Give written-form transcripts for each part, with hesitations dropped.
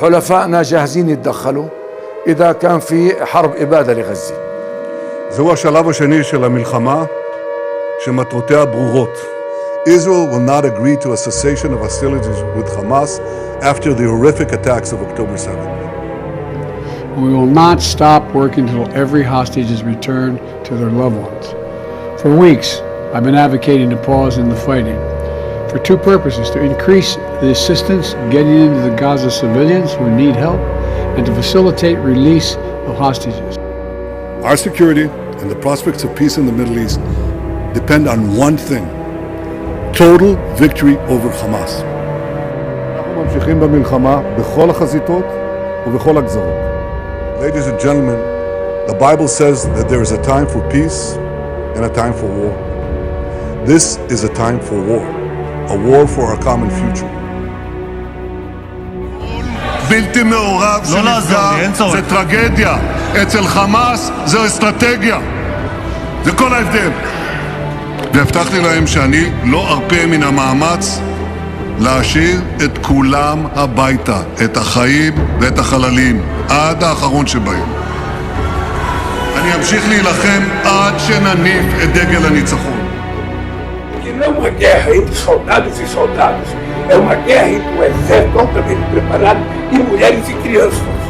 حلفائنا جاهزين يتدخلوا إذا كان في حرب إبادة لغزة. זהו השלב השני של המלחמה, שמטרותיה ברורות. Israel will not agree to a cessation of hostilities with Hamas after the horrific attacks of October 7th. We will not stop working until every hostage is returned to their loved ones. For weeks, I've been advocating a pause in the fighting for two purposes: to increase the assistance getting into the Gaza civilians who need help, and to facilitate release of hostages. Our security and the prospects of peace in the Middle East depend on one thing: total victory over Hamas. אנחנו ממשיכים במלחמה בכל החזיתות ובכל הגזרות. Ladies and gentlemen, the Bible says that there is a time for peace and a time for war. This is a time for war, a war for our common future. בלתי מעורב שנפגע זה טרגדיה, אצל חמאס זה אסטרטגיה, זה כל ההבדל. והבטחתי להם שאני לא ארפה מן המאמץ להשאיר את כולם הביתה, את החיים ואת החללים, עד האחרון שבהם. אני אמשיך להילחם עד שנניף את דגל הניצחון. Que não é uma guerra entre soldados e soldados, é uma guerra entre um exército altamente preparado e mulheres e crianças.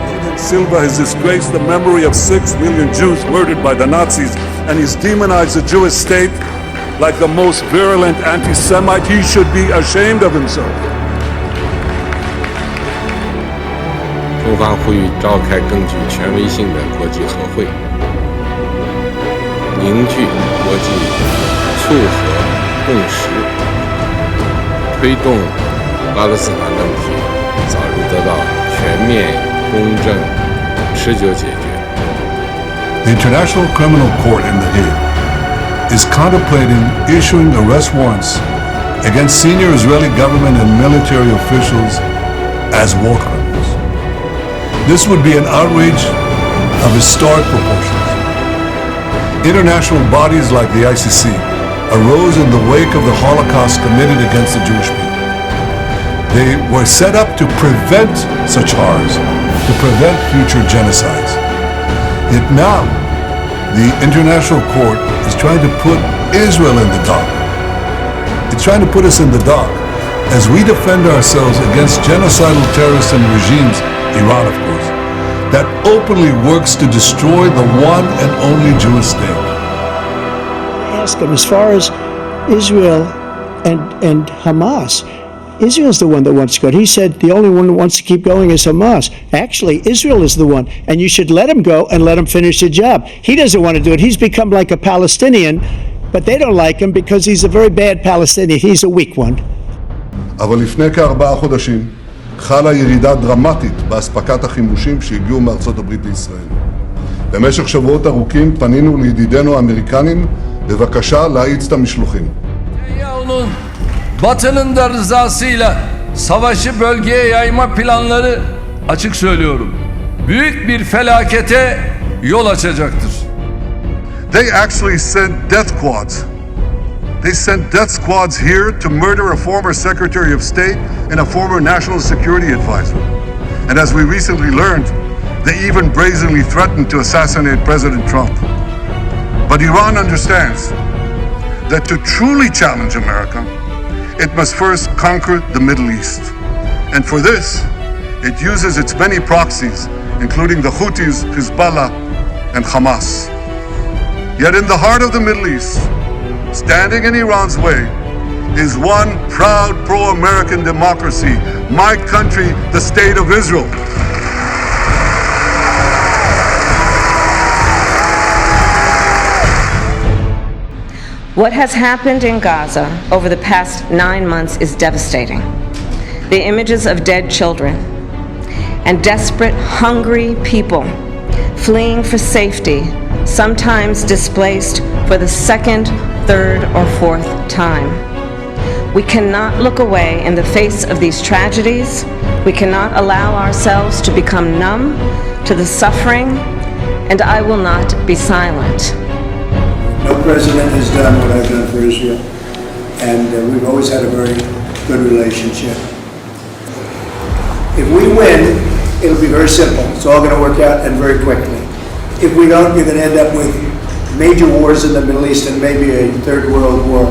President Silva has disgraced the memory of 6 million Jews murdered by the Nazis, and he's demonized the Jewish state like the most virulent anti-Semite. He should be ashamed of himself. 中方呼吁召开更具权威性的国际和会，凝聚国际促和共识，推动巴勒斯坦问题早日得到全面、公正、持久解决。 The International Criminal Court in The Hague is contemplating issuing arrest warrants against senior Israeli government and military officials as war criminals. This would be an outrage of historic proportions. International bodies like the ICC arose in the wake of the Holocaust committed against the Jewish people. They were set up to prevent such horrors, to prevent future genocides. Yet now, the International Court is trying to put Israel in the dock. It's trying to put us in the dock as we defend ourselves against genocidal terrorists and regimes, Iran of course, that openly works to destroy the one and only Jewish state. Ask him, as far as Israel and Hamas, Israel's the one that wants to go. He said the only one that wants to keep going is Hamas. Actually, Israel is the one, and you should let him go and let him finish the job. He doesn't want to do it. He's become like a Palestinian, but they don't like him because he's a very bad Palestinian. He's a weak one. אבל לפני כ4 חודשים חלה ירידה דרמטית באספקת החימושים שהגיעו מארצות הברית לישראל. במשך שבועות ארוכים פנינו לידידינו האמריקנים בבקשה להאיץ את המשלוחים. Batı'nın da rızasıyla savaşı bölgeye yayma planları, açık söylüyorum, büyük bir felakete yol açacaktır. They actually sent death squads. They sent death squads here to murder a former Secretary of State and a former National Security Advisor. And as we recently learned, they even brazenly threatened to assassinate President Trump. But Iran understands that to truly challenge America, it must first conquer the Middle East. And for this, it uses its many proxies, including the Houthis, Hezbollah, and Hamas. Yet in the heart of the Middle East, standing in Iran's way, is one proud pro-American democracy, my country, the State of Israel. What has happened in Gaza over the past 9 months is devastating. The images of dead children and desperate, hungry people fleeing for safety, sometimes displaced for the second, third, or fourth time. We cannot look away in the face of these tragedies. We cannot allow ourselves to become numb to the suffering, and I will not be silent. No president has done what I've done for Israel, and we've always had a very good relationship. If we win, it'll be very simple. It's all going to work out and very quickly. If we don't, you're going to end up with major wars in the Middle East and maybe a third world war.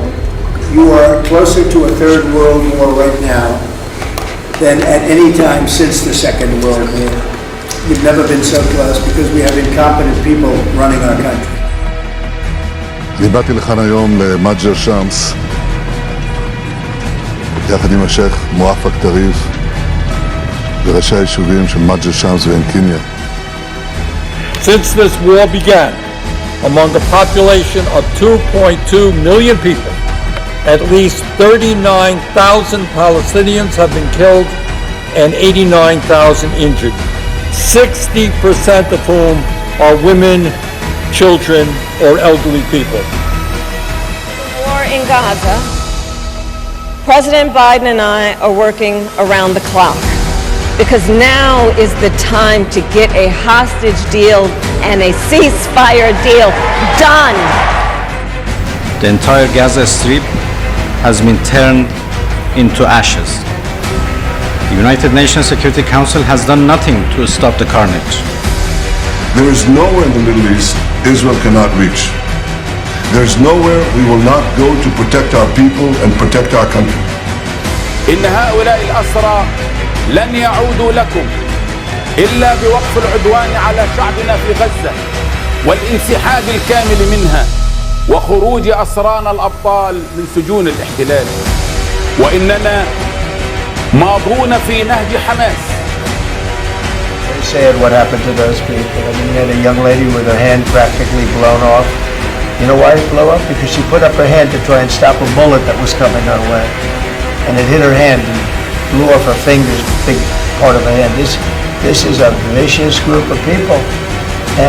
You are closer to a third world war right now than at any time since the Second World War. You've never been so close because we have incompetent people running our country. אני באתי לכאן היום למג'ר שמס יחד עם השייך מואפק טריף וראשי היישובים של מג'ר שמס ועין-קיניה. Since this war began, among a population of 2.2 million people, at least 39,000 Palestinians have been killed and 89,000 injured, 60% of whom are women, children, or elderly people. The war in Gaza, President Biden and I are working around the clock because now is the time to get a hostage deal and a ceasefire deal done. The entire Gaza Strip has been turned into ashes. The United Nations Security Council has done nothing to stop the carnage. There is nowhere in the Middle East Israel cannot reach. There is nowhere we will not go to protect our people and protect our country. إن هؤلاء الأسرى لن يعودوا لكم إلا بوقف العدوان على شعبنا في غزة والانسحاب الكامل منها وخروج أسرانا الأبطال من سجون الاحتلال وإننا ماضون في نهج حماس. They said what happened to those people. I mean, you had a young lady with her hand practically blown off. You know why it blew up? Because she put up her hand to try and stop a bullet that was coming her way. And it hit her hand and blew off her fingers, big part of her hand. This is a vicious group of people.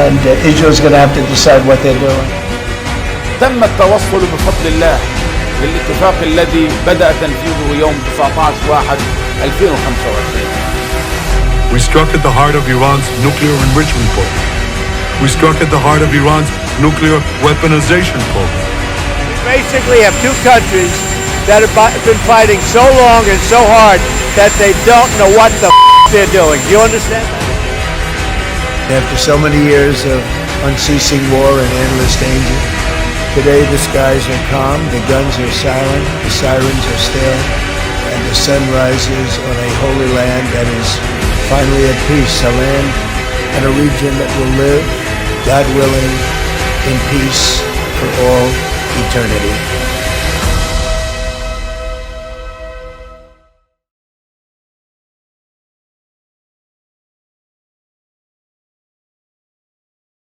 And Israel's going to have to decide what they're doing. تم التوصل بفضل الله للاتفاق الذي بدأ تنفيذه يوم 19/1/2025. We struck at the heart of Iran's nuclear enrichment program. We struck at the heart of Iran's nuclear weaponization program. We basically have two countries that have been fighting so long and so hard that they don't know what the they're doing. Do you understand that? After so many years of unceasing war and endless danger, today the skies are calm, the guns are silent, the sirens are still, and the sun rises on a holy land that is finally at peace, a land and a region that will live, God willing, in peace for all eternity.